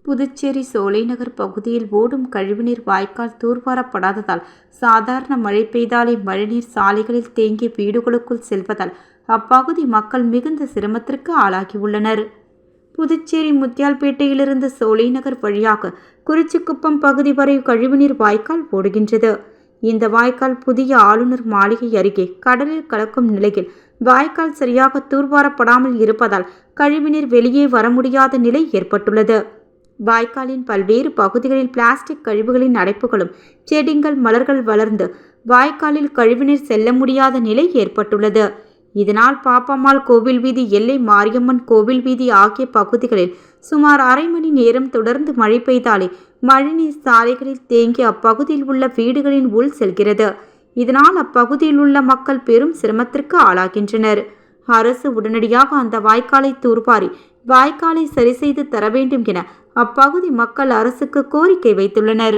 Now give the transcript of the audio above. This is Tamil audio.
புதுச்சேரி சோலைநகர் பகுதியில் ஓடும் கழிவுநீர் வாய்க்கால் தூர்வாரப்படாததால் சாதாரண மழை பெய்தாலே மழைநீர் சாலைகளில் தேங்கி வீடுகளுக்குள் செல்வதால் அப்பகுதி மக்கள் மிகுந்த சிரமத்திற்கு ஆளாகியுள்ளனர். புதுச்சேரி முத்தியால்பேட்டையிலிருந்து சோலைநகர் வழியாக குறிச்சிக்குப்பம் பகுதி வரை கழிவுநீர் வாய்க்கால் ஓடுகின்றது. இந்த வாய்க்கால் புதிய ஆளுநர் மாளிகை அருகே கடலில் கலக்கும் நிலையில் வாய்க்கால் சரியாக தூர்வாரப்படாமல் இருப்பதால் கழிவுநீர் வெளியே வர முடியாத நிலை ஏற்பட்டுள்ளது. வாய்க்காலின் பல்வேறு பகுதிகளில் பிளாஸ்டிக் கழிவுகளின் அடைப்புகளும் செடிகள் மலர்கள் வளர்ந்து வாய்க்காலில் கழிவுநீர் செல்ல முடியாத நிலை ஏற்பட்டுள்ளது. இதனால் பாப்பம்மாள் கோவில் வீதி, எல்லை மாரியம்மன் கோவில் வீதி ஆகிய பகுதிகளில் சுமார் அரை மணி நேரம் தொடர்ந்து மழை பெய்தாலே மழைநீர் சாலைகளில் தேங்கி அப்பகுதியில் உள்ள வீடுகளின் உள் செல்கிறது. இதனால் அப்பகுதியில் உள்ள மக்கள் பெரும் சிரமத்திற்கு ஆளாகின்றனர். அரசு உடனடியாக அந்த வாய்க்காலை தூர்வாரி வாய்க்காலை சரி செய்து தர வேண்டும் என அப்பகுதி மக்கள் அரசுக்கு கோரிக்கை வைத்துள்ளனர்.